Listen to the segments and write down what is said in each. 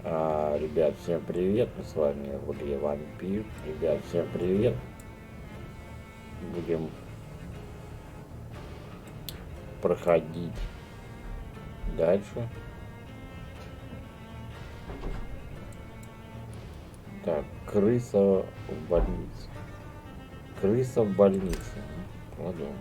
Ребят, всем привет, мы с вами в игре Vampyr. Ребят, всем привет. Будем проходить дальше. Так, крыса в больнице. Крыса в больнице. Продолжим.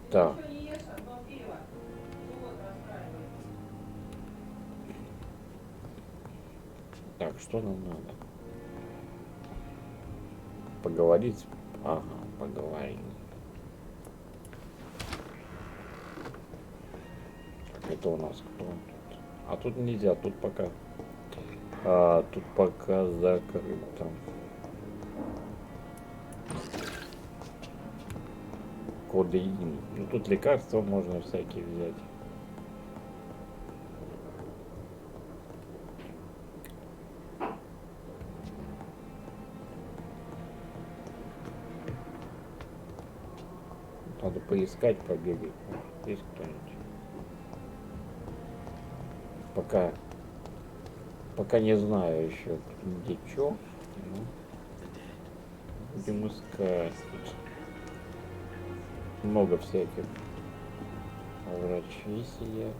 Так. Так, что нам надо? Поговорить? Ага, поговорим. Так, это у нас кто тут? А тут нельзя, тут пока. Тут пока закрыто. Кодеин. Ну тут лекарства можно всякие взять. Надо поискать, побегать. Есть кто-нибудь? Пока не знаю еще где что. Будем искать. Много всяких. Врачи сидят.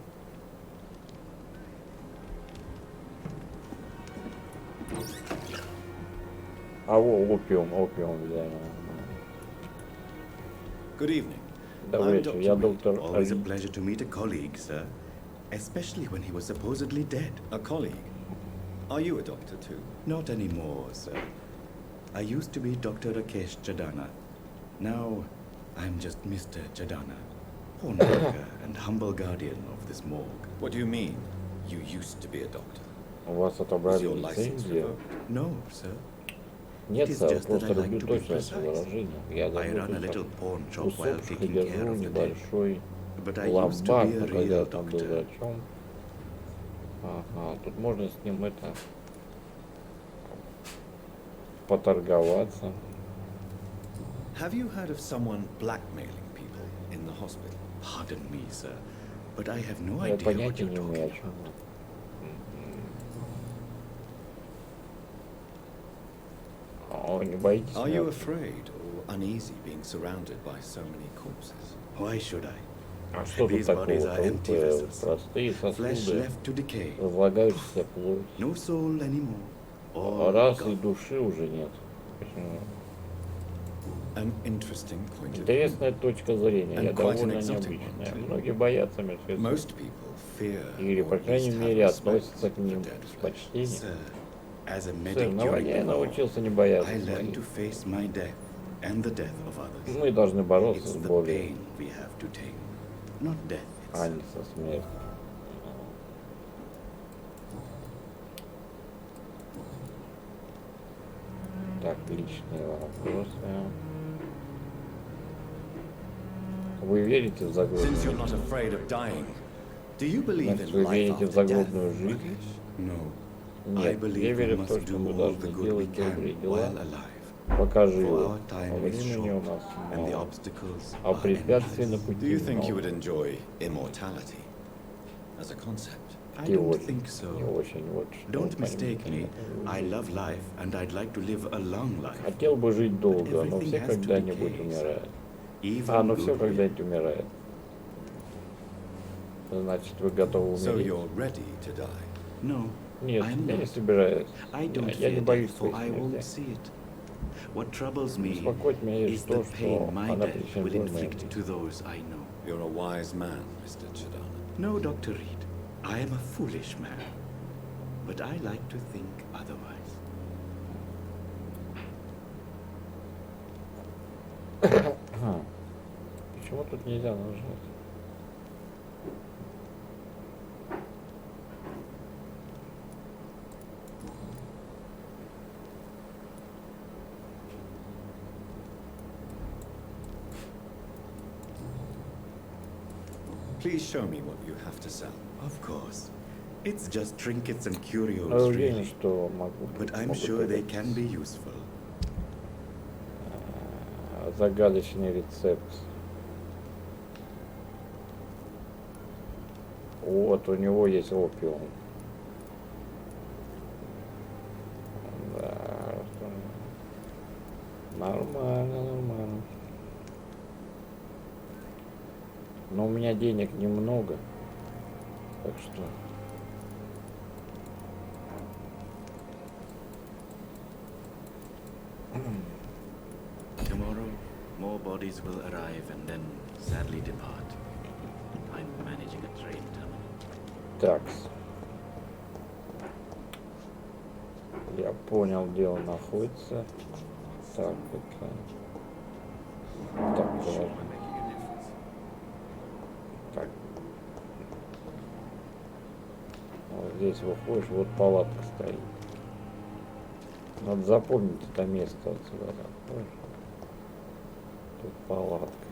Опиум взяли. Good evening. Добрый I'm вечер, Dr. я Reed. доктор Always a Reed. pleasure to meet a colleague, sir. Especially when he was supposedly dead. A colleague? Are you a doctor too? Not anymore, sir. I used to be Dr. Rakesh Chadana. Now, I'm just Mr. Chadana, pawn broker and humble guardian of this morgue. What do you mean, you used to be a doctor? У вас Was отобрали your license лицензию? revoked? No, sir. Нет, It is сэр, just that просто I like люблю to be точность precise. выражения. Я I даже run a little pawn shop while кусочек taking care держу of the dead. небольшой But I used to ломбард, be a но когда я real там был doctor. врачом. Ага, тут можно с ним это поторговаться. Have you heard of someone blackmailing people in the hospital? Pardon me, sir, but I have no Я idea what понятия you're не имею, о talking чем. about. О, не боитесь Are you меня? afraid or uneasy being surrounded by so many corpses? Why should I? А что тут These такого? bodies are empty vessels. Простые Flesh сосуды, left to decay. разлагающаяся плоть. No soul anymore. All Расы и gone. души уже нет. An interesting point of view. Интересная точка зрения, я And quite an довольно exotic необычная. one, too. Многие боятся мертвецов. Most people fear Или, or по at крайней least мере, have относятся respect к ним for dead с flesh. почтением. Sir, as a Сэр, medic на during войне я the war, научился не бояться I learned to своих. face my death and the death of others. Мы должны бороться It's с the болью, pain we have to take, not death а itself. не со смертью. Так, личные вопросы. Вы верите в Since you're загробную not жизнь? afraid of dying, do you believe Значит, in вы life верите в after death, загробную жизнь? Rakesh? No. I Нет, я believe we верю в то, must что do мы all должны the good we делать добрые can дела, while alive. пока For живы. our А time is времени у short, нас and the мало. obstacles А are препятствий на endless. пути Do you think you много. would enjoy immortality as a concept? I don't Теории. think Не so. очень вот. что Don't понимаете. mistake me. I love life, and I'd like to live a long life. Хотел бы жить долго, но everything все has to когда-нибудь decay, умирают. Even Но все good will. когда-нибудь умирает. Значит, вы готовы So умереть? you're ready to die? No, Нет, I'm я не not. собираюсь. I don't Я не fear боюсь death, for своей I won't смерти. see it. What troubles me Беспокоит меня is лишь the то, pain что my она death причинит will боль моей inflict жизни. to those I know. You're a wise man, Mr. Chidana. No, Dr. Reed. I am a foolish man. But I like to think otherwise. Почему тут нельзя нажать? Please show me what you have to sell. Of course. It's just trinkets and curios, Уверен, really. что могу. But I'm sure they can be useful. Загадочный рецепт. Вот, у него есть опиум. Да. Нормально, нормально. Но у меня денег немного. Так что... Tomorrow, more bodies will arrive and then sadly depart. I'm managing a train tunnel. Такс. Я понял, где он находится. Так, это... Так, Sure, положим. I'm making a difference. Так. Вот здесь выходишь, вот палатка стоит. Надо запомнить это место отсюда. Так, тут палатка.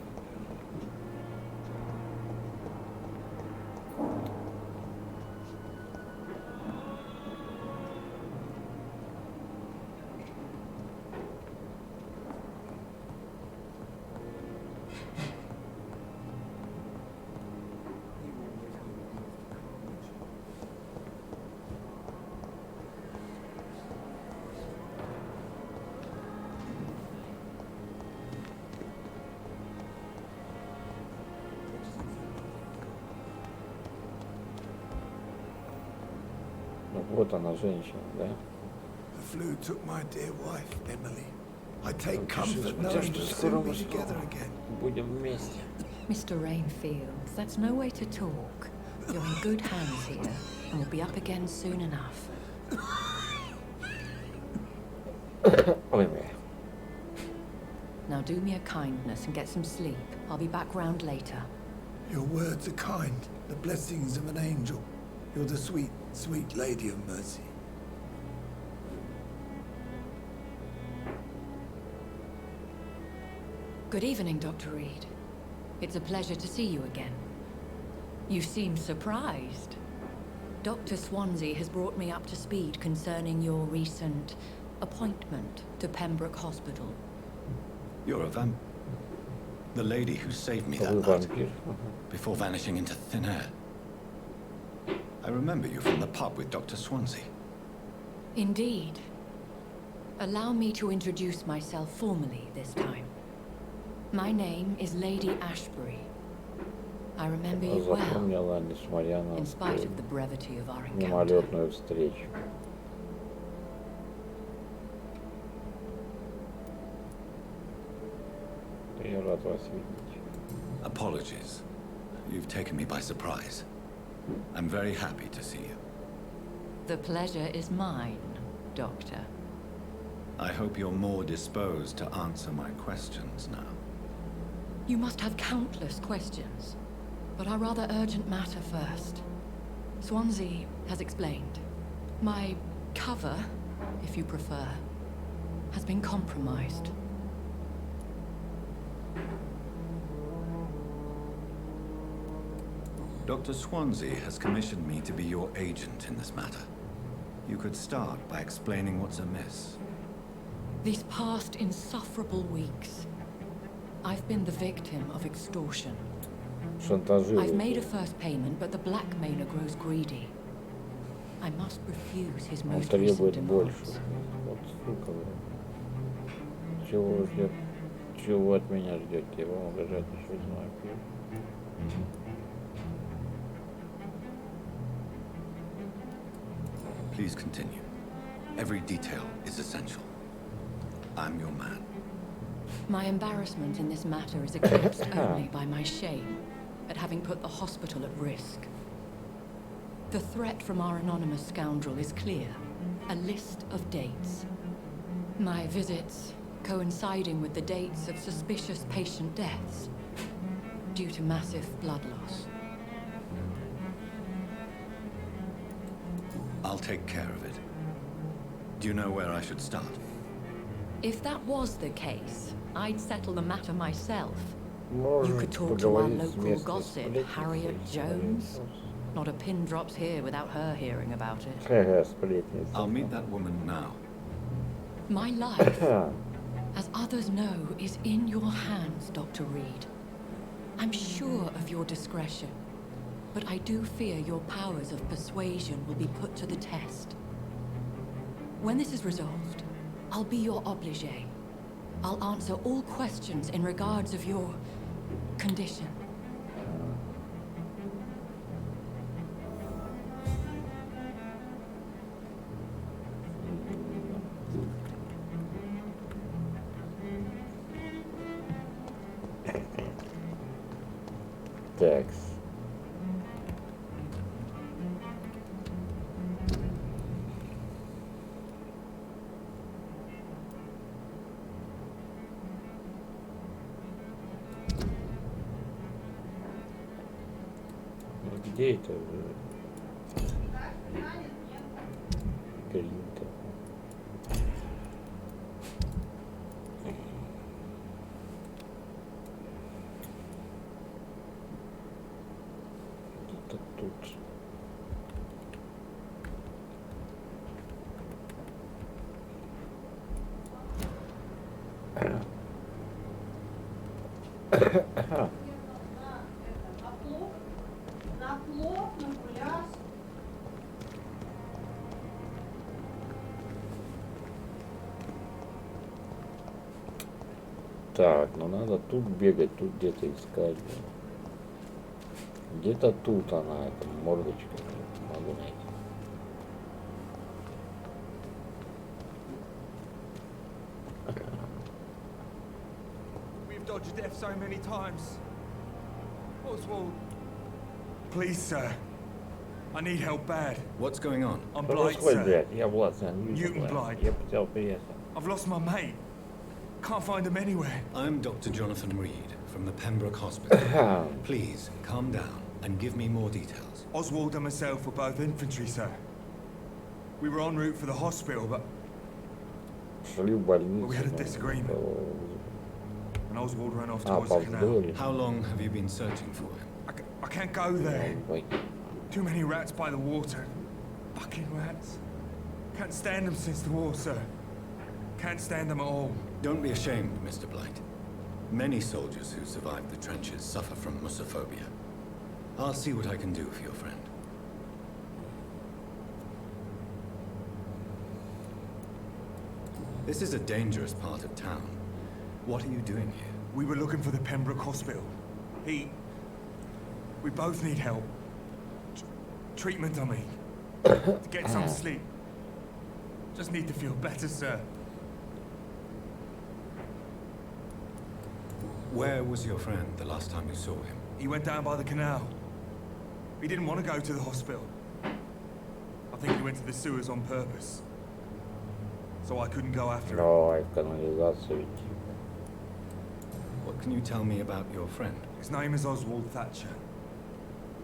Ну, вот она, женщина, да? The flu took my dear wife, Emily. I take Пиши, comfort хотя knowing что we'll скоро soon be мы together снова again. будем вместе. Mr. Rainfield, that's no way to talk. You're in good hands here, and we'll be up again soon enough. Ой, бля. Now do me a kindness and get some sleep. I'll be back round later. Your words are kind, the blessings of an angel. You're the sweet, sweet lady of mercy. Good evening, Dr. Reed. It's a pleasure to see you again. You seem surprised. Dr. Swansea has brought me up to speed concerning your recent appointment to Pembroke Hospital. You're a the lady who saved me that Вы night, вампир. before vanishing into thin air. I remember you from the pub with Dr. Swansea. Indeed. Allow me to introduce myself formally this time. My name is Lady Ashbury. I remember you well, Запомнила, несмотря на in spite of the brevity of our encounter. мимолетную встречу. Я рад вас видеть. Apologies. You've taken me by surprise. I'm very happy to see you. The pleasure is mine, Doctor. I hope you're more disposed to answer my questions now. You must have countless questions, but our rather urgent matter first. Swansea has explained. My cover, if you prefer, has been compromised. Dr. Swansea has commissioned me to be your agent in this matter. You could start by explaining what's amiss. These past insufferable weeks, I've been the victim of extortion. I've made a Шантажирует. first payment, but the blackmailer grows greedy. I must refuse his Он most recent требует больше. demands. Вот сука. Чего ждет? Чего вы от меня ждете? Я вам угрожать еще не вампир. Please continue. Every detail is essential. I'm your man. My embarrassment in this matter is eclipsed only by my shame at having put the hospital at risk. The threat from our anonymous scoundrel is clear. A list of dates. My visits coinciding with the dates of suspicious patient deaths due to massive blood loss. I'll take care of it. Do you know where I should start? If that was the case, I'd settle the matter myself. You could talk to our поговорить с local местной gossip, сплетницей, Harriet Jones. Not a pin drops here without her hearing about it. Сплетница. I'll meet that woman now. My life, as others know, is in your hands, Dr. Reed. I'm sure of your discretion, but I do fear your powers of persuasion will be put to the test. When this is resolved, I'll be your obligé. I'll answer all questions in regards of your condition. Такс. Ну где это? Гринка. Где-то тут. Так, ну надо тут бегать, тут где-то искать. Где-то тут она, эта мордочка. Могу найти. We've dodged death so many times. Oswald. Please, sir. I need help bad. What's going on? I'm Что Blight, происходит, sir. блядь? Я Влад, я не вижу, Newton блядь. Blight. Я потерял приятеля. I've lost my mate. Can't find him anywhere. I'm Dr. Jonathan Reed from the Pembroke Hospital. Please, calm down and give me more details. Oswald and myself were both infantry, sir. We were en route for the hospital, but Шли в больницу. We had a disagreement. and Oswald ran off А, towards the canal. повздорили. How long have you been searching for him? I can't go there. Ой. Too many rats by the water. Fucking rats. Can't stand them since the war, sir. Can't stand them at all. Don't be ashamed, Mr. Blight. Many soldiers who survived the trenches suffer from musophobia. I'll see what I can do for your friend. This is a dangerous part of town. What are you doing here? We were looking for the Pembroke Hospital. We both need help. Treatment, I mean. To get some sleep. Just need to feel better, sir. Where was your friend the last time you saw him? He went down by the canal. He didn't want to go to the hospital. I think he went to the sewers on purpose. So I couldn't go after him. Давай в канализацию идти. What can you tell me about your friend? His name is Oswald Thatcher.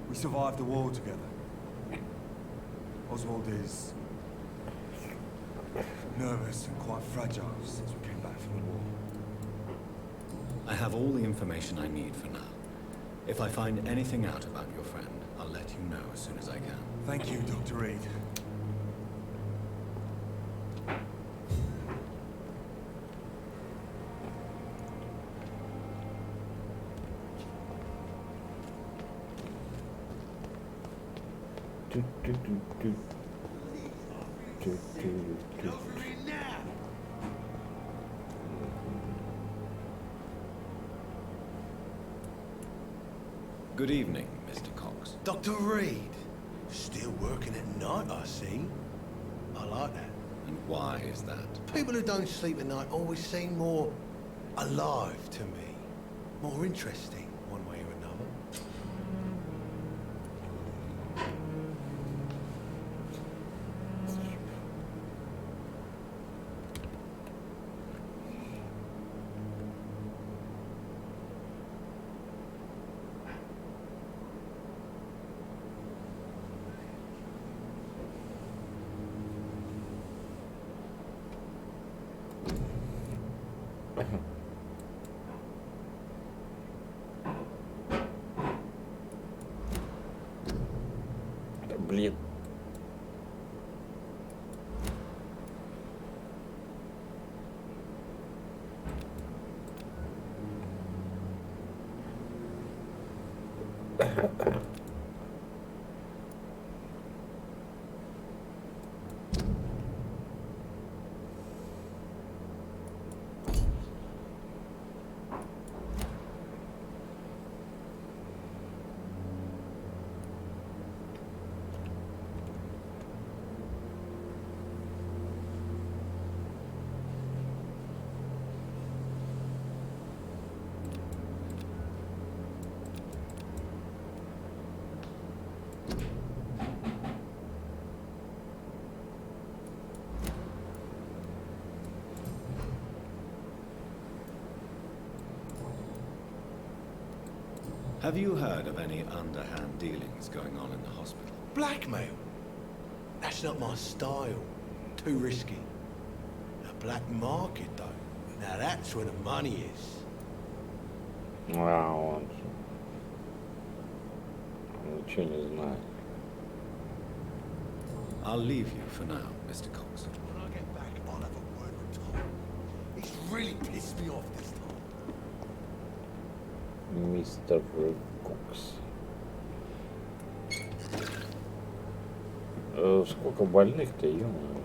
We survived the war together. Oswald is nervous and quite fragile since we came back from the war. I have all the information I need for now. If I find anything out about your friend, I'll let you know as soon as I can. Thank you, Dr. Reed. Ту- ту- ту- ту. Ту- ту- ту- ту. Good evening, Mr. Cox. Dr. Reed, still working at night, I see. I like that. And why is that? People who don't sleep at night always seem more alive to me. More interesting, one way or another. блин. Have you heard of any underhand dealings going on in the hospital? Blackmail? That's not my style. Too risky. A black market, though. Now that's where the money is. А, он ничего не знает. I'll leave you for now, Mr. Cox. When I get back, I'll have a word with Tom. He's really pissed me off this time. Мистер Кокс. Сколько больных-то, ё-моё.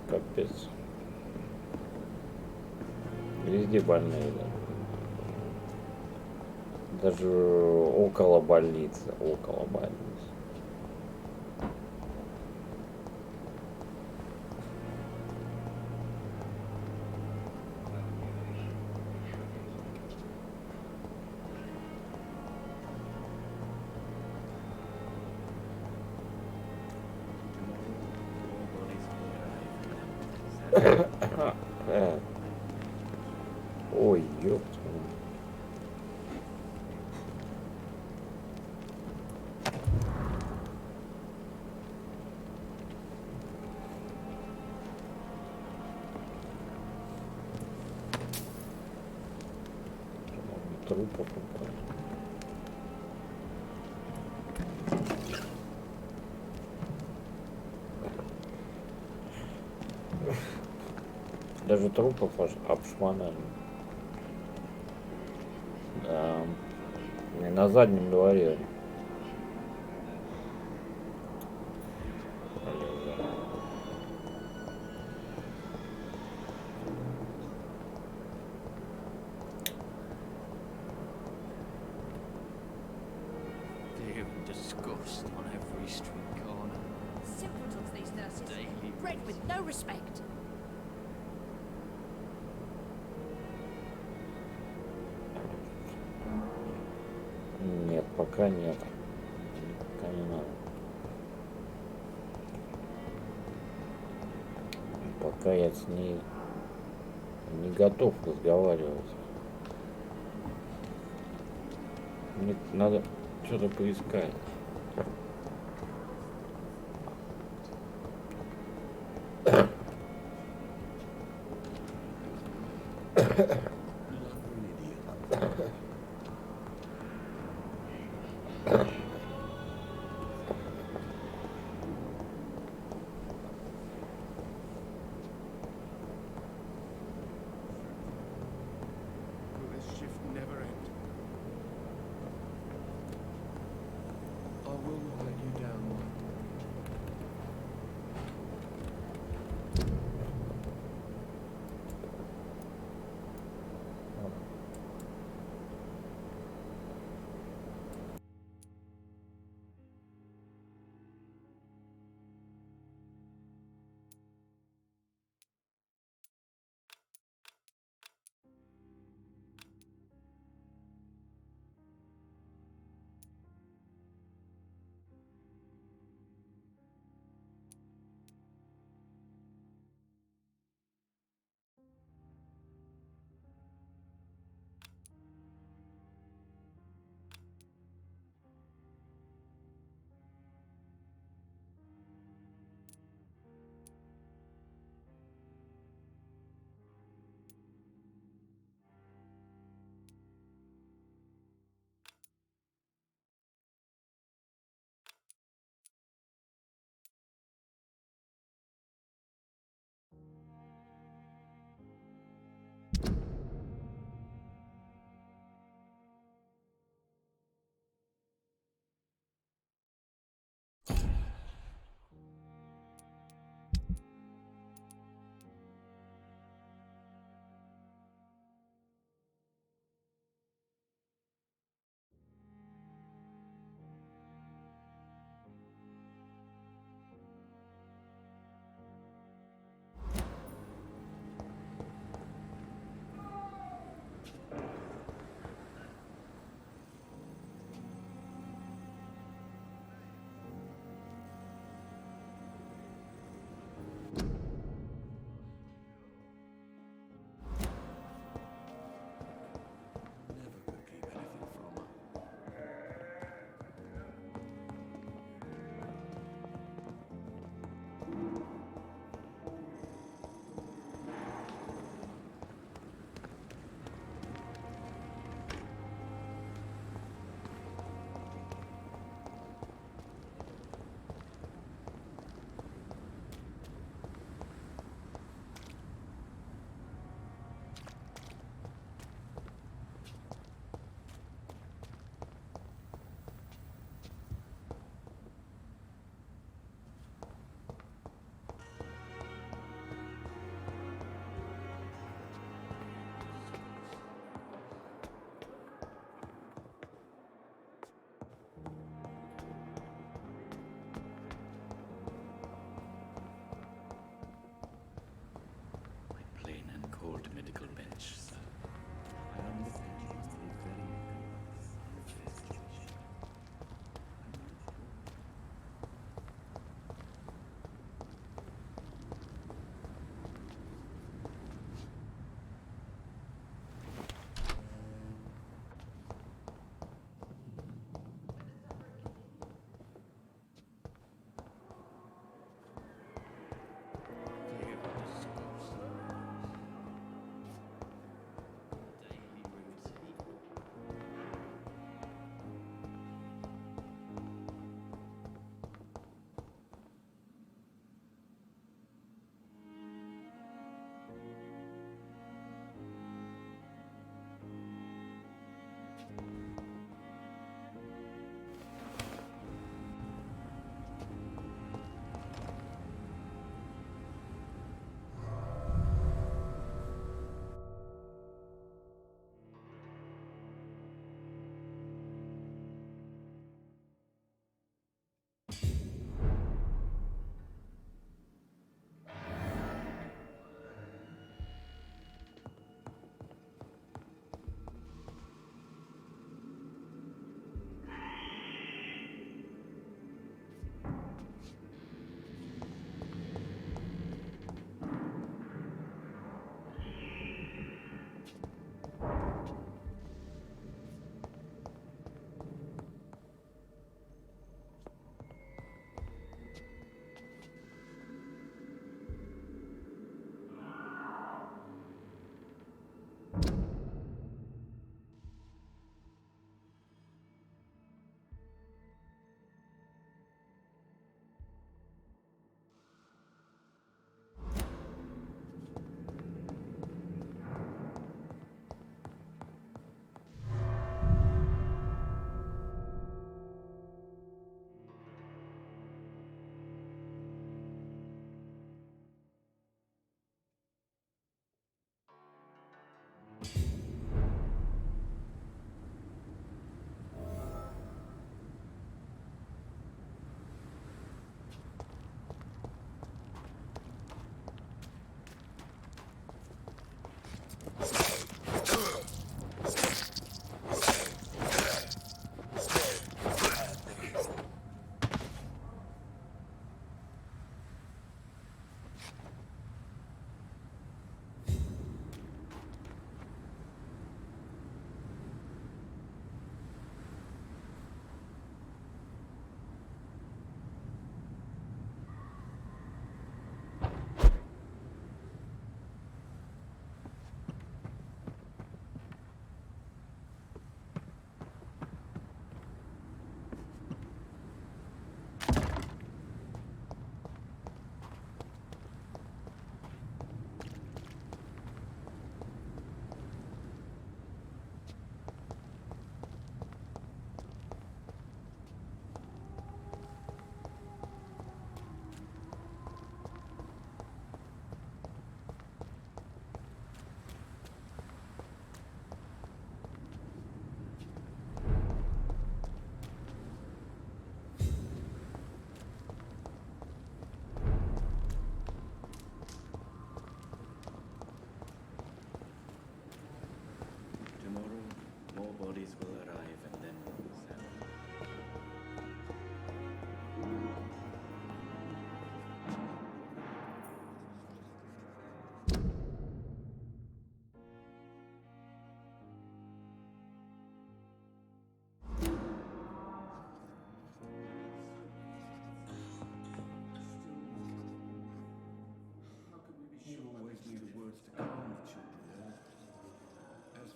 Капец. Везде больные, да. Даже около больницы. Около больницы. Ой, ёпта. Трупов. Даже трупов обшмонали. Да. И на заднем дворе. Fear and disgust on every street corner. Simpletons, these nurses. Daily Bred with no respect. Нет, пока нет. Пока не надо. Пока я с ней не готов разговаривать. Мне надо что-то поискать. Will this shift never end? I will not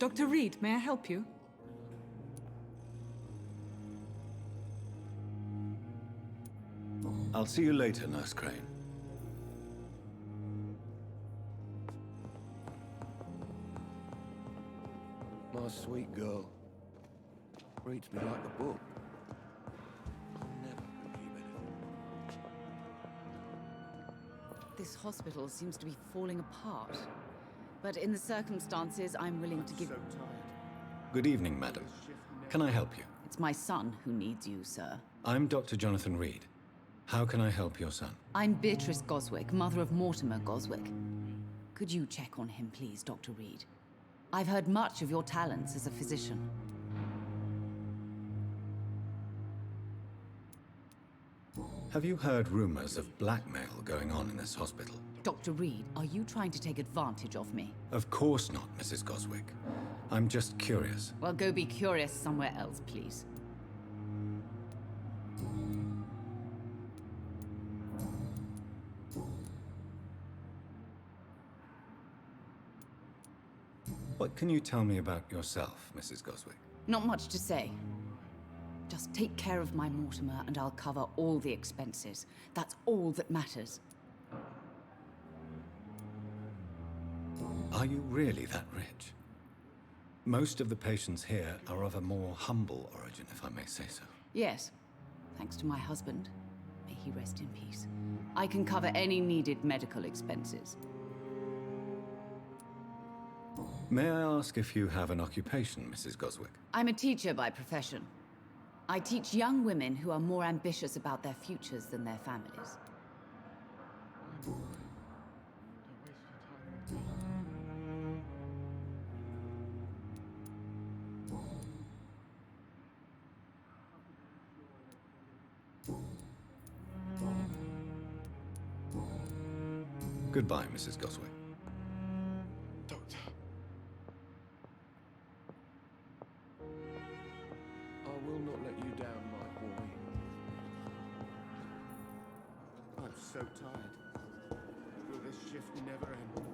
Dr. Reed, may I help you? I'll see you later, Nurse Crane. My sweet girl. Reads me like a book. I'll never keep anything. This hospital seems to be falling apart. But in the circumstances, I'm willing to give... So tired. Good evening, madam. Can I help you? It's my son who needs you, sir. I'm Dr. Jonathan Reed. How can I help your son? I'm Beatrice Goswick, mother of Mortimer Goswick. Could you check on him, please, Dr. Reed? I've heard much of your talents as a physician. Have you heard rumors of blackmail going on in this hospital? Dr. Reed, are you trying to take advantage of me? Of course not, Mrs. Goswick. I'm just curious. Well, go be curious somewhere else, please. What can you tell me about yourself, Mrs. Goswick? Not much to say. Just take care of my Mortimer and I'll cover all the expenses. That's all that matters. Are you really that rich? Most of the patients here are of a more humble origin, if I may say so. Yes, thanks to my husband. May he rest in peace. I can cover any needed medical expenses. May I ask if you have an occupation, Mrs. Goswick? I'm a teacher by profession. I teach young women who are more ambitious about their futures than their families. Goodbye, Mrs. Goswick. Doctor. I will not let you down, my boy. I'm so tired. Will this shift never end?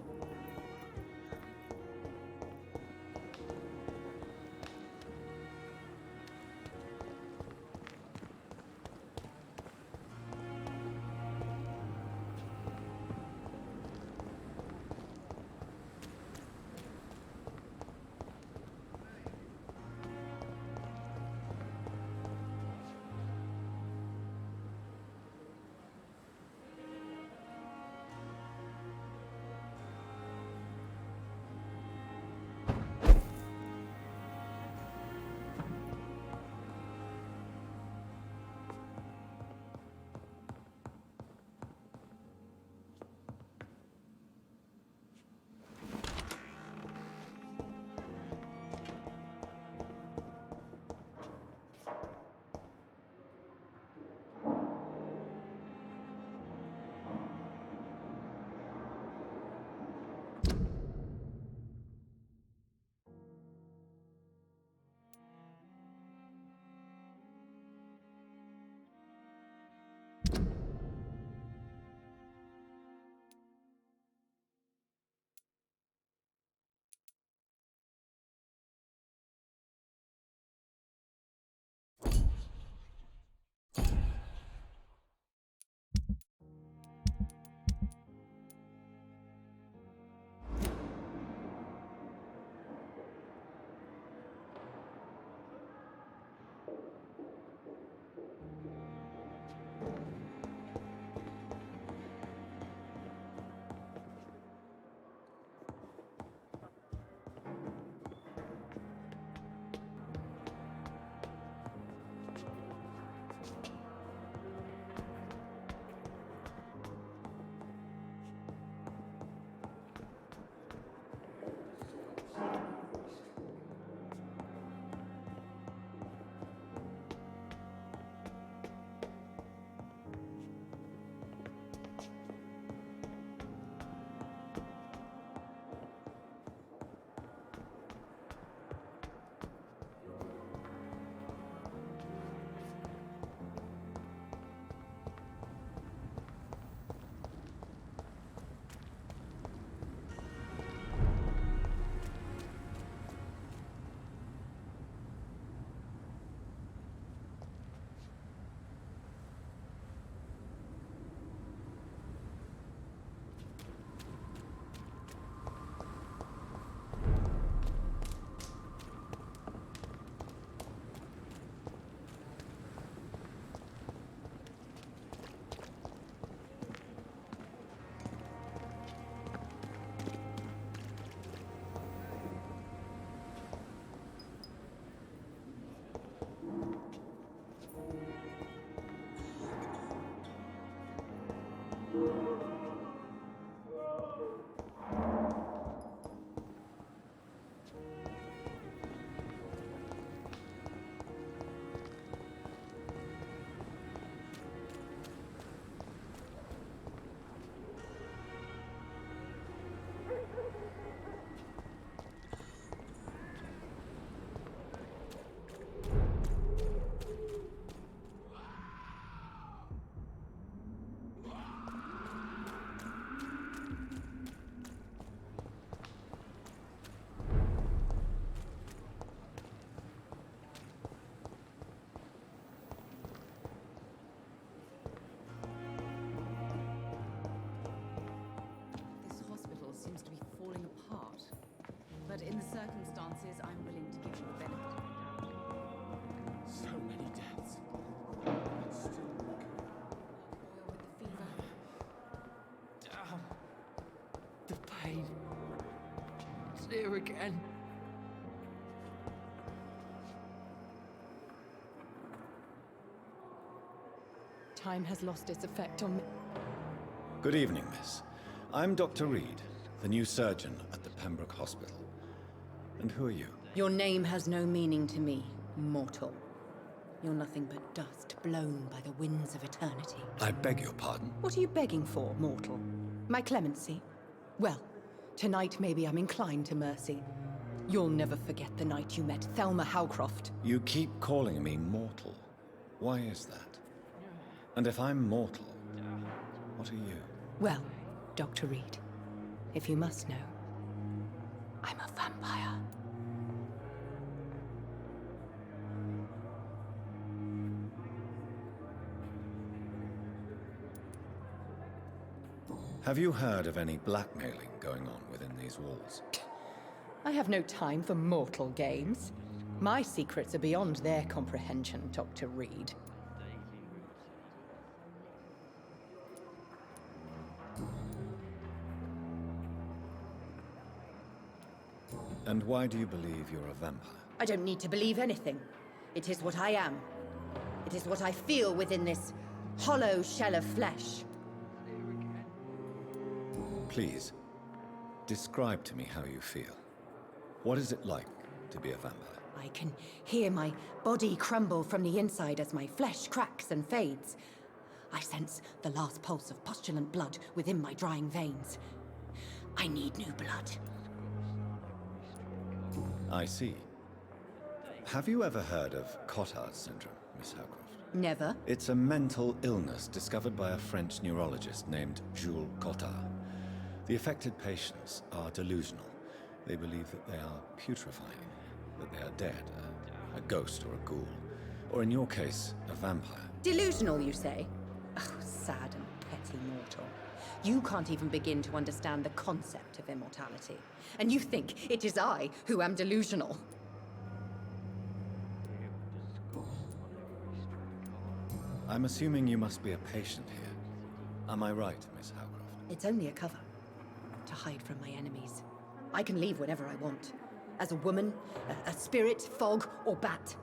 Here again. Time has lost its effect on me. Good evening, miss. I'm Dr. Reed, the new surgeon at the Pembroke Hospital. And who are you? Your name has no meaning to me, mortal. You're nothing but dust blown by the winds of eternity. I beg your pardon. What are you begging for, mortal? My clemency? Well, tonight maybe I'm inclined to mercy. You'll never forget the night you met Thelma Howcroft. You keep calling me mortal. Why is that? And if I'm mortal, what are you? Well, Dr. Reed, if you must know, I'm a vampire. Have you heard of any blackmailing going on within these walls? I have no time for mortal games. My secrets are beyond their comprehension, Dr. Reed. And why do you believe you're a vampire? I don't need to believe anything. It is what I am. It is what I feel within this hollow shell of flesh. Please, describe to me how you feel. What is it like to be a vampire? I can hear my body crumble from the inside as my flesh cracks and fades. I sense the last pulse of postulant blood within my drying veins. I need new blood. I see. Have you ever heard of Cotard syndrome, Miss Howcroft? Never. It's a mental illness discovered by a French neurologist named Jules Cotard. The affected patients are delusional. They believe that they are putrefying, that they are dead, a ghost or a ghoul, or in your case, a vampire. Delusional, you say? Oh, sad and petty mortal. You can't even begin to understand the concept of immortality. And you think it is I who am delusional. I'm assuming you must be a patient here. Am I right, Miss Howcroft? It's only a cover. To hide from my enemies. I can leave whenever I want. As a woman, a spirit, fog, or bat.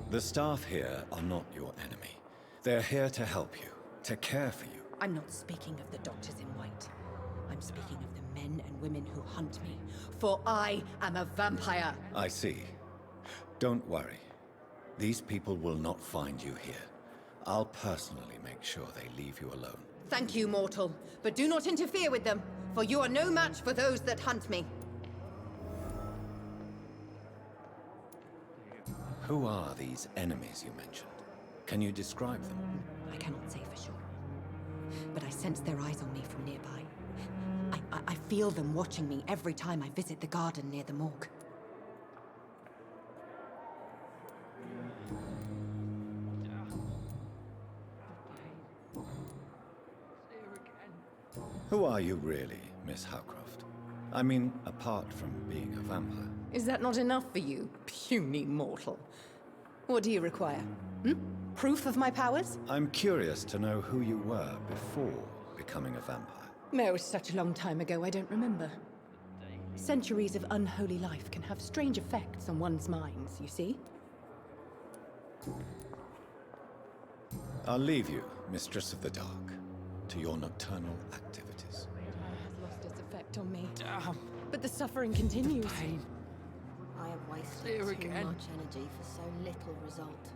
The staff here are not your enemy. They're here to help you, to care for you. I'm not speaking of the doctors in white. I'm speaking of the men and women who hunt me. For I am a vampire. I see. Don't worry. These people will not find you here. I'll personally make sure they leave you alone. Thank you, mortal. But do not interfere with them, for you are no match for those that hunt me. Who are these enemies you mentioned? Can you describe them? I cannot say for sure. But I sense their eyes on me from nearby. I feel them watching me every time I visit the garden near the morgue. Who are you really, Miss Howcroft? I mean, apart from being a vampire. Is that not enough for you, puny mortal? What do you require? Proof of my powers? I'm curious to know who you were before becoming a vampire. No, it was such a long time ago, I don't remember. Centuries of unholy life can have strange effects on one's minds, you see? I'll leave you, Mistress of the Dark, to your nocturnal activities. Has lost its effect on me. But the suffering continues. Pain. I have wasted Here too again. much energy for so little result.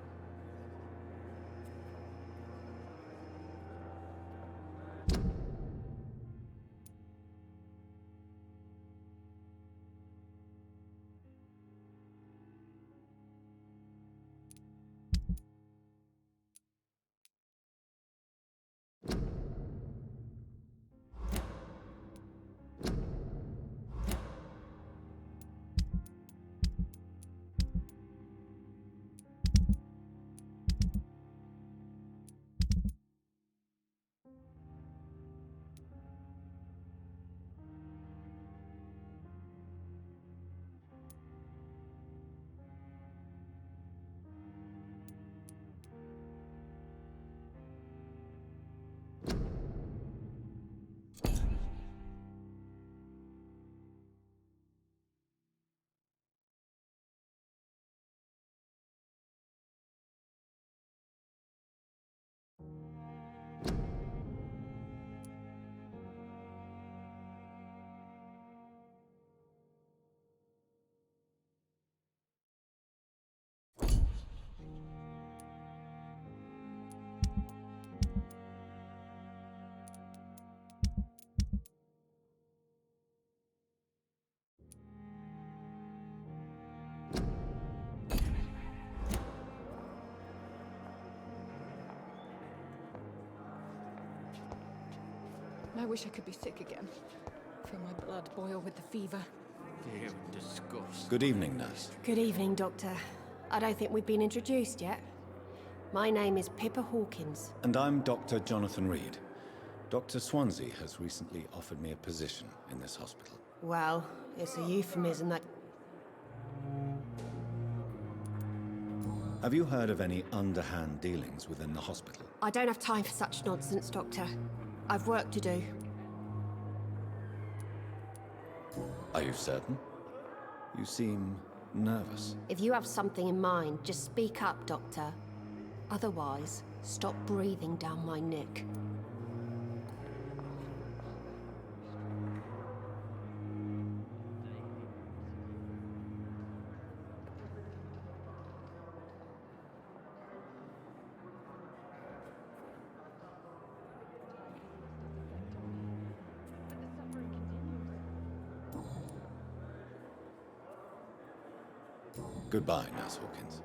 wish I could be sick again. Feel my blood boil with the fever. Fear and disgust. Good evening, nurse. Good evening, Doctor. I don't think we've been introduced yet. My name is Pippa Hawkins. And I'm Dr. Jonathan Reed. Dr. Swansea has recently offered me a position in this hospital. Well, it's a euphemism that... Have you heard of any underhand dealings within the hospital? I don't have time for such nonsense, Doctor. I've work to do. Are you certain? You seem nervous. If you have something in mind, just speak up, Doctor. Otherwise, stop breathing down my neck. Goodbye, Nurse Hawkins.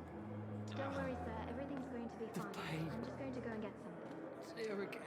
Don't worry, sir. Everything's going to be fine. I'm just going to go and get something. See her again.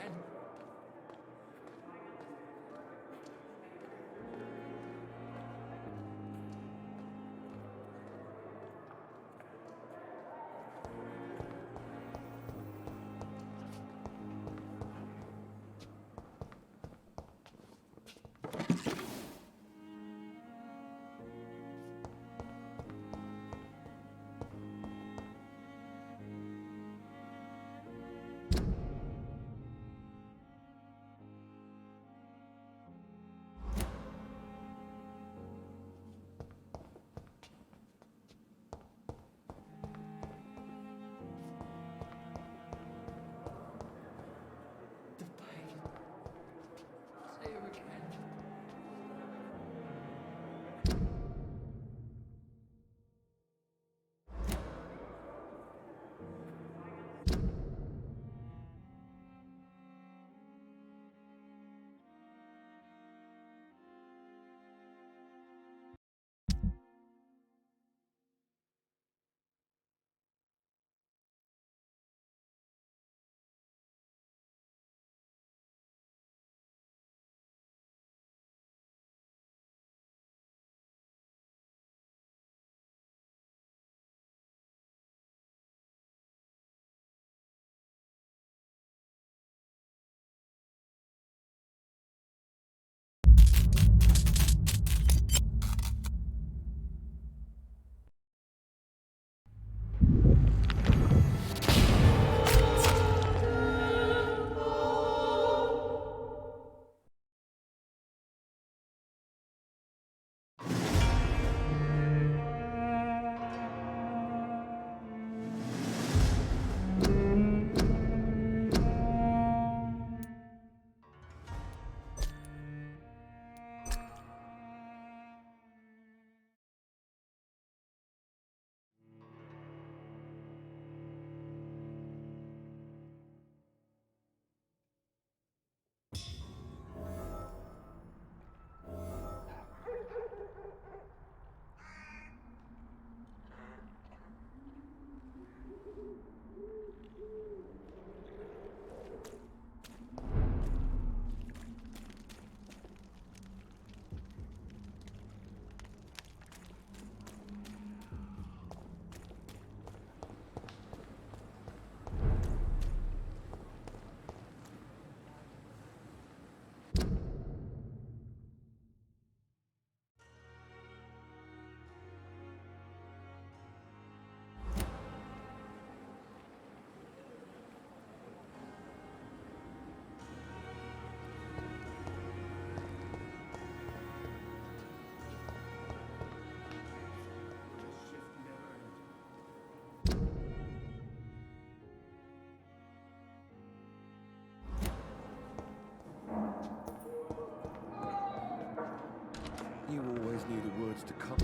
You always knew the words to come.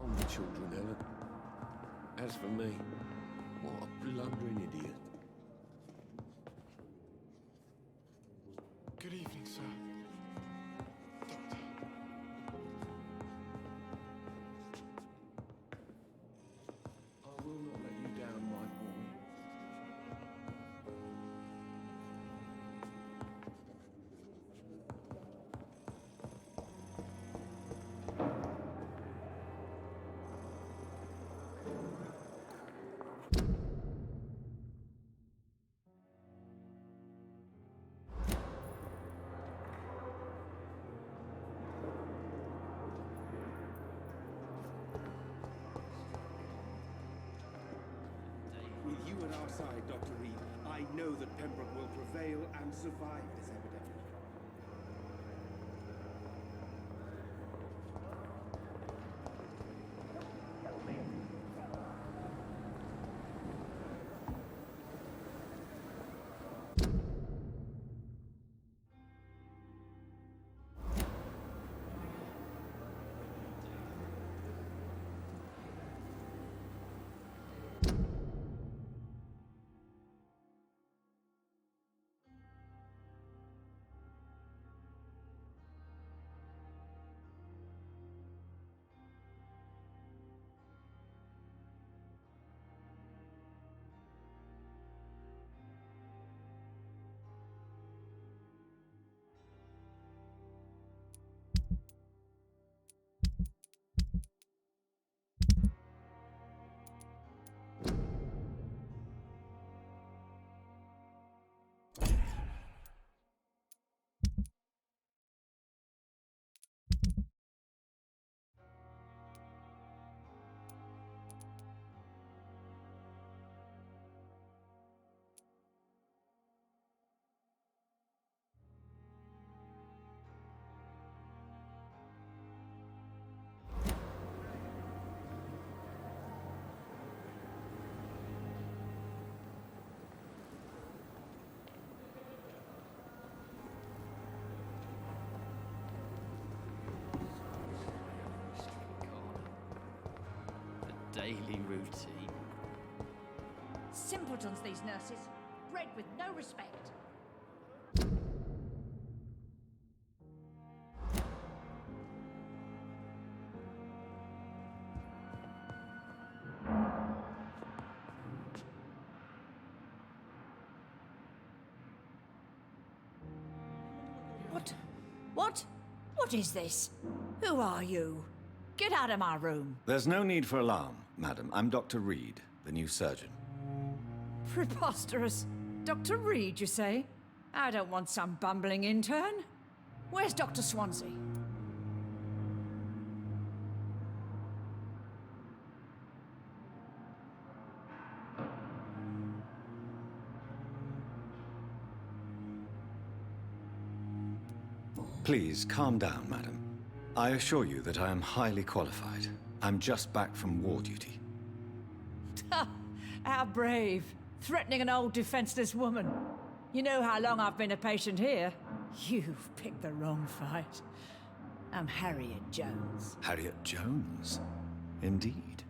On the children, Ellen. As for me, what a blundering idiot. Good evening, sir. Doctor. I will not let you down, my boy. side, Dr. Reed. I know that Pembroke will prevail and survive this epidemic. Daily routine. Simpletons, these nurses. Bred with no respect. What is this? Who are you? Get out of my room. There's no need for alarm, madam. I'm Dr. Reed, the new surgeon. Preposterous. Dr. Reed, you say? I don't want some bumbling intern. Where's Dr. Swansea? Please, calm down, madam. I assure you that I am highly qualified. I'm just back from war duty. How brave. Threatening an old defenseless woman. You know how long I've been a patient here. You've picked the wrong fight. I'm Harriet Jones. Harriet Jones? Indeed.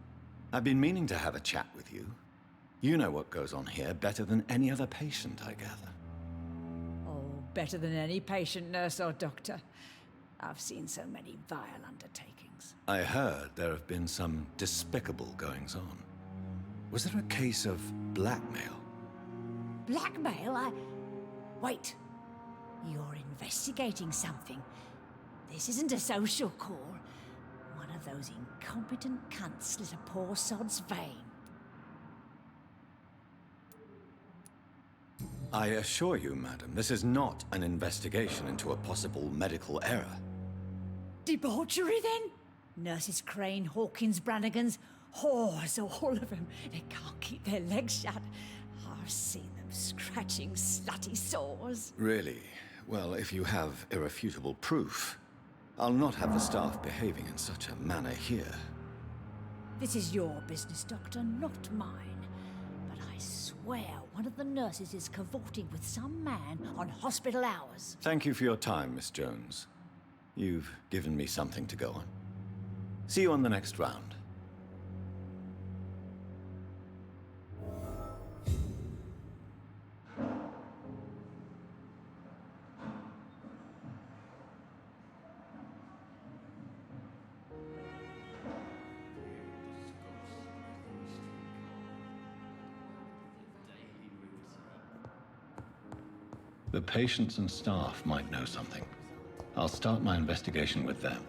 I've been meaning to have a chat with you. You know what goes on here better than any other patient, I gather. Oh, better than any patient, nurse, or doctor. I've seen so many vile undertakings. I heard there have been some despicable goings-on. Was there a case of blackmail? Blackmail? Wait. You're investigating something. This isn't a social call. One of those incompetent cunts slit a poor sod's vein. I assure you, madam, this is not an investigation into a possible medical error. Debauchery, then? Nurses Crane, Hawkins, Brannigans, whores, all of them. They can't keep their legs shut. I've seen them scratching slutty sores. Really? Well, if you have irrefutable proof, I'll not have the staff behaving in such a manner here. This is your business, Doctor, not mine. But I swear one of the nurses is cavorting with some man on hospital hours. Thank you for your time, Miss Jones. You've given me something to go on. See you on the next round. The patients and staff might know something. I'll start my investigation with them.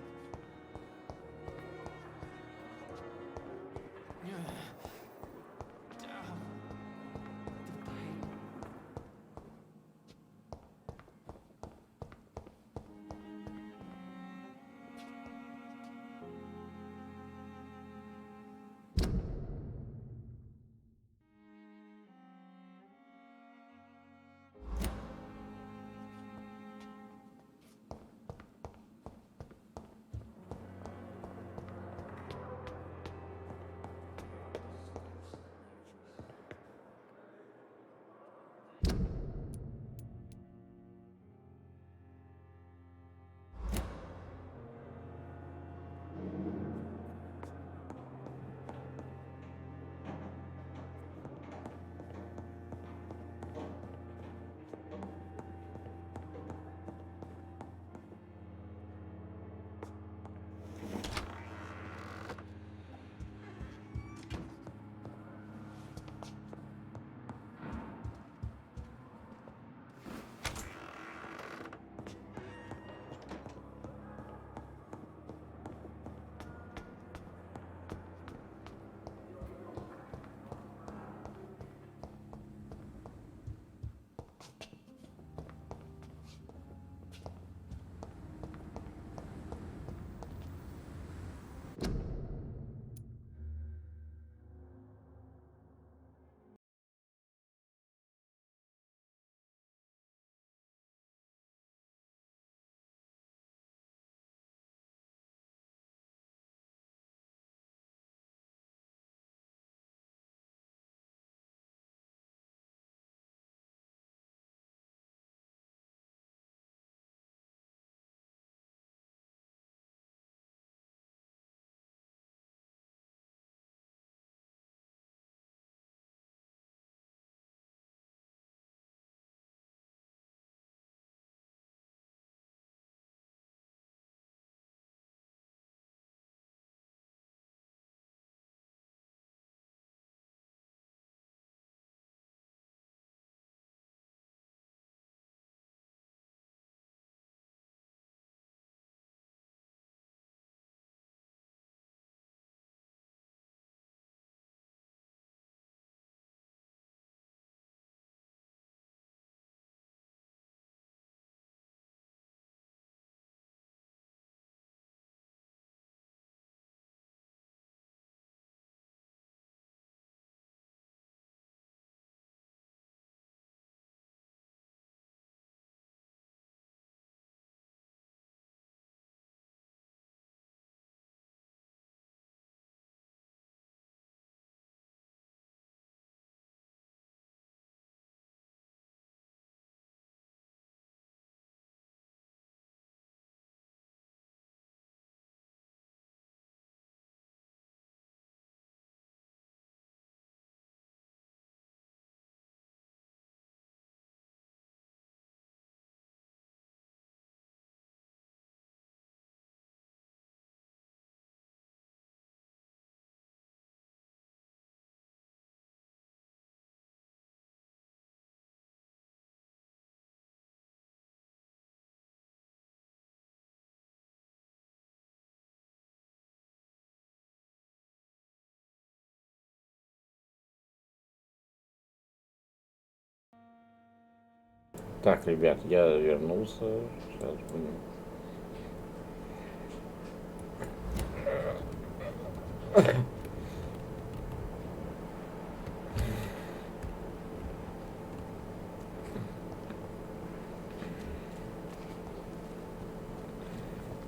Так, ребят, я вернулся. Сейчас будем.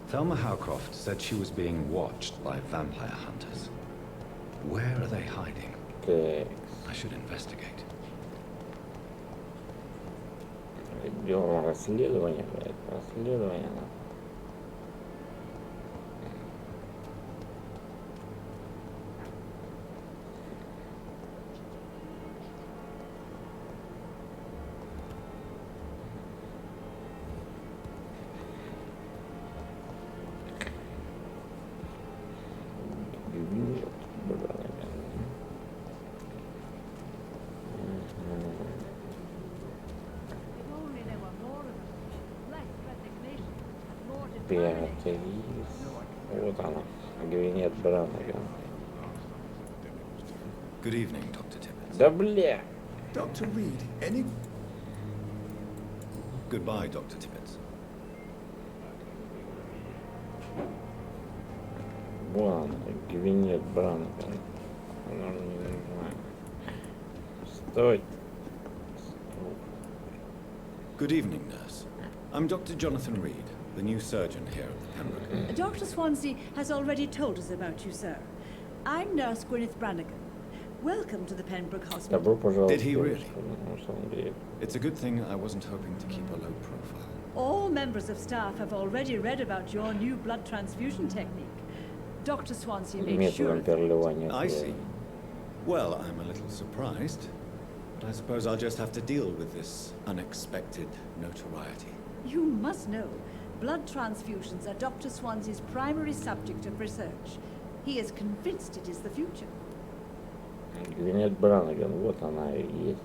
Thelma Howcroft said she was being watched by vampire hunters. Where are they hiding? Так. I should investigate. Идем расследование, блядь, расследование. Пятый. Вот она. Гвинет Бранаган. Good evening, Dr. Tibbets. Да бля! Dr. Reed, any... Goodbye, Dr. Tibbets. Вон, Гвинет Бранаган. Она мне не нужна. Стой. Good evening, nurse. I'm Dr. Jonathan Reed, the new surgeon here at the Pembroke. Dr. Swansea has already told us about you, sir. I'm Nurse Gwyneth Brannigan. Welcome to the Pembroke Hospital. Добро пожаловать. Did he really? На самом деле. It's a good thing I wasn't hoping to keep a low profile. All members of staff have already read about your new blood transfusion technique. Dr. Swansea made sure. Методом переливания. I see. Well, I'm a little surprised, but I suppose I'll just have to deal with this unexpected notoriety. You must know, blood transfusions are Dr. Swansea's primary subject of research. He is convinced it is the future. Гвинет Бранаган, вот она и есть.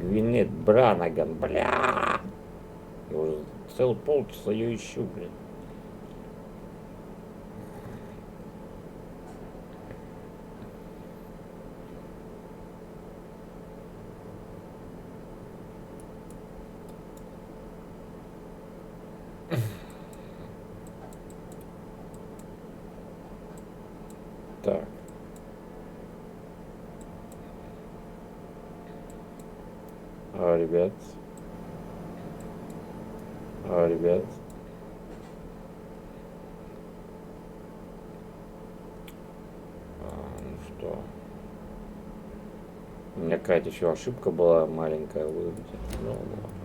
Гвинет Бранаган, бля! Я уже целый полчаса ее ищу, блин. Так. Ребят. Ребят. Ну что? У меня какая-то еще ошибка была маленькая. Ну,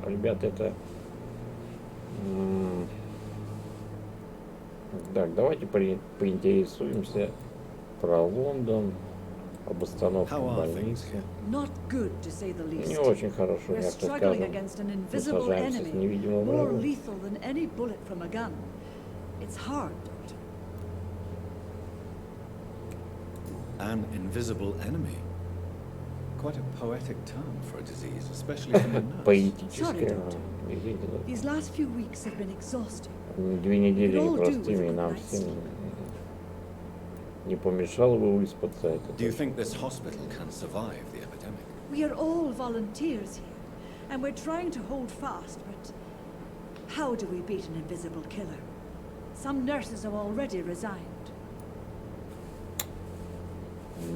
ребят, это... Так, давайте поинтересуемся про Лондон, об обстановке больницы. Не очень хорошо, мягко скажем. Мы сражаемся с невидимым врагом. An invisible enemy. Quite a poetic term for a disease, especially from a nurse. Поэтическое. These last few weeks have been exhausting. 2 недели непростыми, нам всем не помешало бы выспаться. Do you think this hospital can survive the epidemic? We are all volunteers here, and we're trying to hold fast, but how do we beat an invisible killer? Some nurses have already resigned.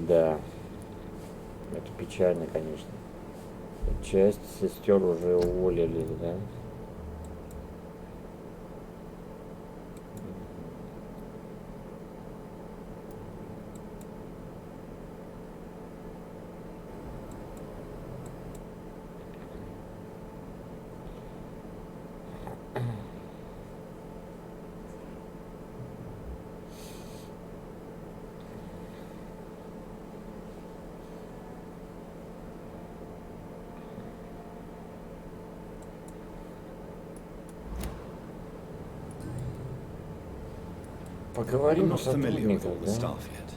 Да, это печально, конечно. Часть сестер уже уволили, да? I'm not familiar with all the staff yet.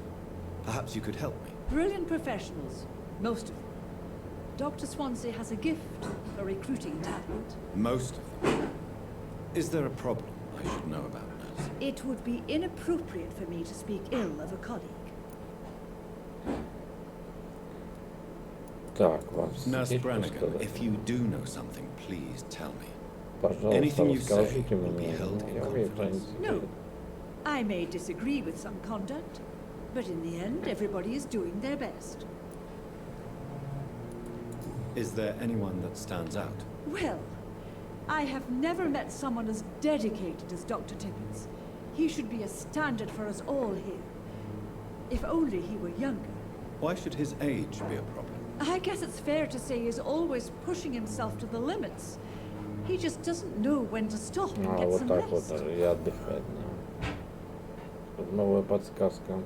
Perhaps you could help me. Brilliant professionals, most of them. Dr. Swansea has a gift for recruiting talent. Most of them. Is there a problem I should know about, nurse? It would be inappropriate for me to speak ill of a colleague. Так, вам Nurse есть что Brannigan, сказать? if you do know something, please tell me. Пожалуйста, Anything you say расскажите will be мне. held in Я умею confidence. хранить No. секрет. I may disagree with some conduct, but in the end, everybody is doing their best. Is there anyone that stands out? Well, I have never met someone as dedicated as Dr. Tippins. He should be a standard for us all here. If only he were younger. Why should his age be a problem? I guess it's fair to say he's always pushing himself to the limits. He just doesn't know when to stop and get Вот some так вот rest. и отдыхать надо. Тут новая подсказка.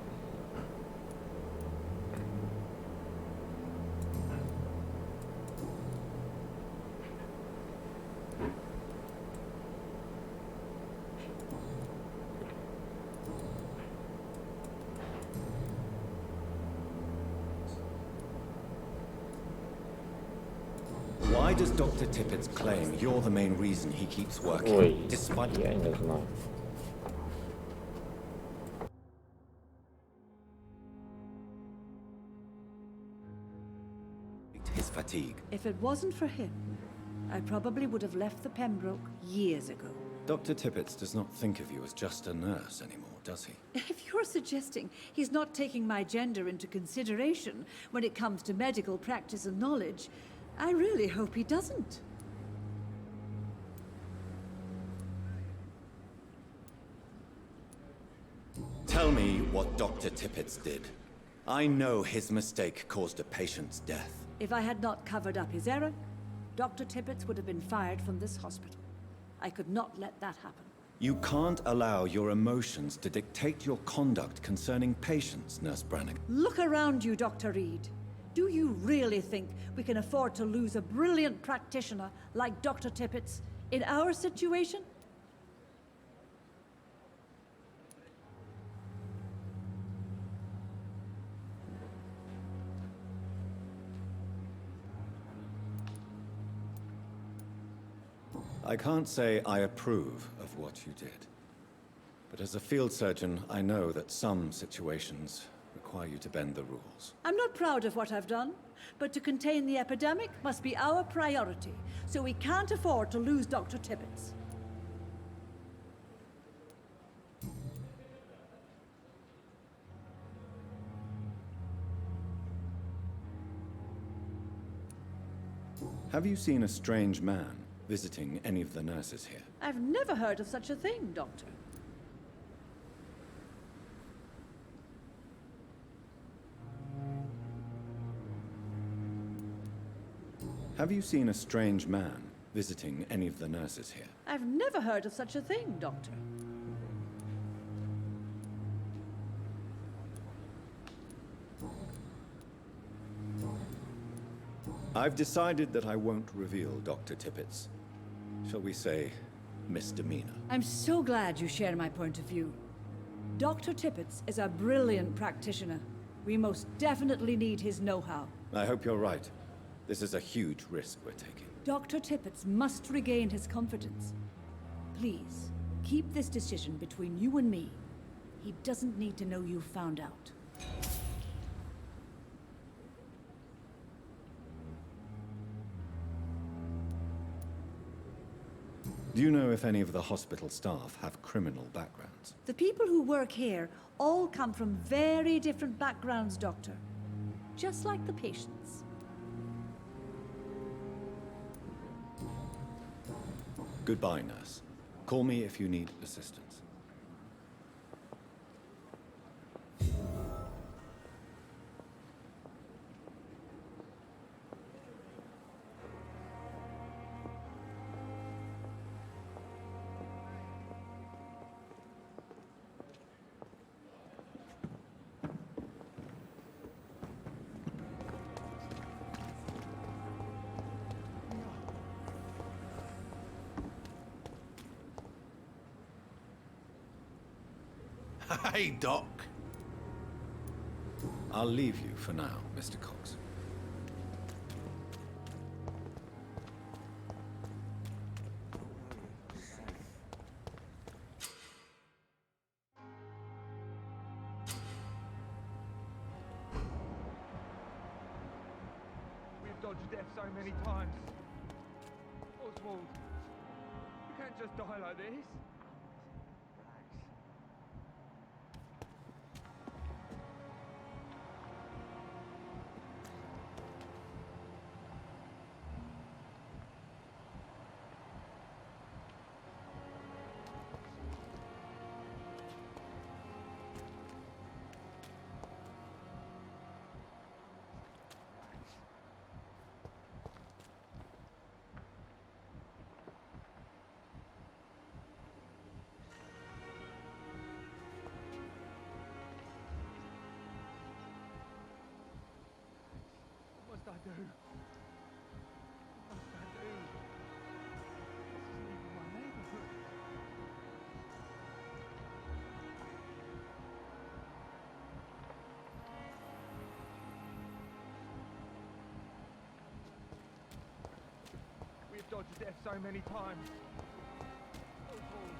Why does Dr. Tippett claim you're the main reason he keeps working, Ой, despite я не знаю. his fatigue? If it wasn't for him, I probably would have left the Pembroke years ago. Dr. Tippett does not think of you as just a nurse anymore, does he? If you're suggesting he's not taking my gender into consideration when it comes to medical practice and knowledge, I really hope he doesn't. Tell me what Dr. Tippett did. I know his mistake caused a patient's death. If I had not covered up his error, Dr. Tippett would have been fired from this hospital. I could not let that happen. You can't allow your emotions to dictate your conduct concerning patients, Nurse Brannigan. Look around you, Dr. Reed. Do you really think we can afford to lose a brilliant practitioner like Dr. Tippett in our situation? I can't say I approve of what you did. But as a field surgeon, I know that some situations require you to bend the rules. I'm not proud of what I've done, but to contain the epidemic must be our priority, so we can't afford to lose Dr. Tippett. Have you seen a strange man visiting any of the nurses here? I've never heard of such a thing, Doctor. Have you seen a strange man visiting any of the nurses here? I've never heard of such a thing, Doctor. I've decided that I won't reveal Dr. Tippett's, shall we say, misdemeanor. I'm so glad you share my point of view. Dr. Tippett is a brilliant practitioner. We most definitely need his know-how. I hope you're right. This is a huge risk we're taking. Dr. Tippett must regain his confidence. Please, keep this decision between you and me. He doesn't need to know you found out. Do you know if any of the hospital staff have criminal backgrounds? The people who work here all come from very different backgrounds, Doctor. Just like the patients. Goodbye, nurse. Call me if you need assistance. Hey, Doc. I'll leave you for now, Mr. Cox. dodged death so many times. Oswald, you can't just die like this. What must I do? What must I do? This isn't even my neighborhood. We've dodged death so many times. Oswald.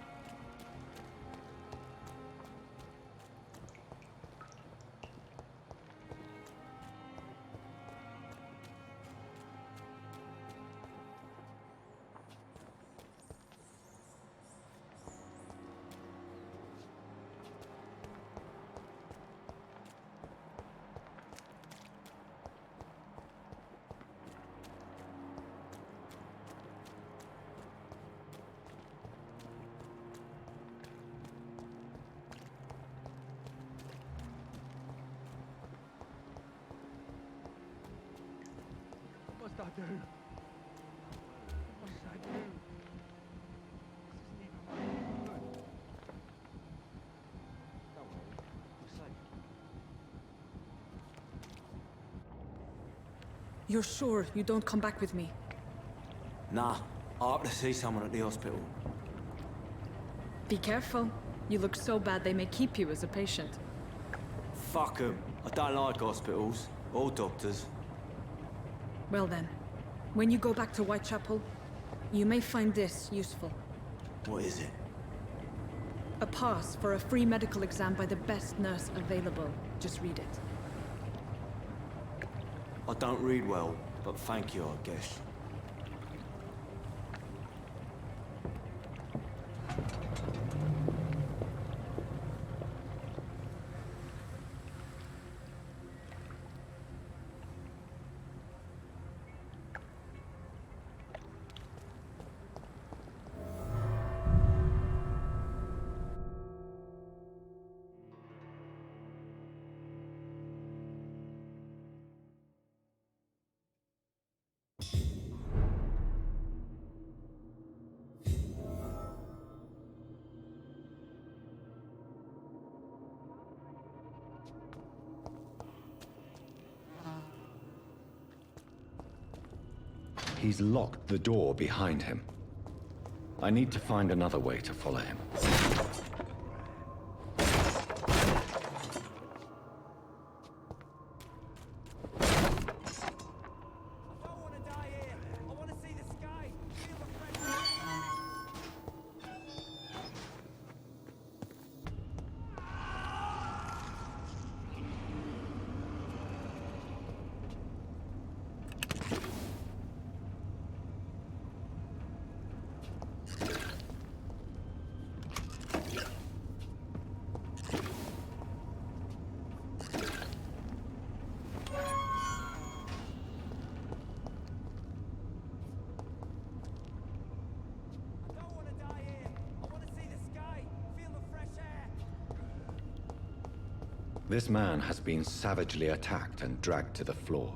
What must I do? What must I do? This isn't even my neighborhood. Don't worry, we're safe. You're sure you don't come back with me? Nah, I have to see someone at the hospital. Be careful. You look so bad they may keep you as a patient. Fuck 'em. I don't like hospitals or doctors. Well then, when you go back to Whitechapel, you may find this useful. What is it? A pass for a free medical exam by the best nurse available. Just read it. I don't read well, but thank you, I guess. He's locked the door behind him. I need to find another way to follow him. This man has been savagely attacked and dragged to the floor.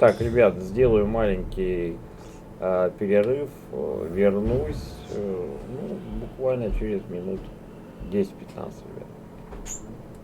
Так, ребят, сделаю маленький перерыв, вернусь, ну, буквально через минут 10-15, ребят.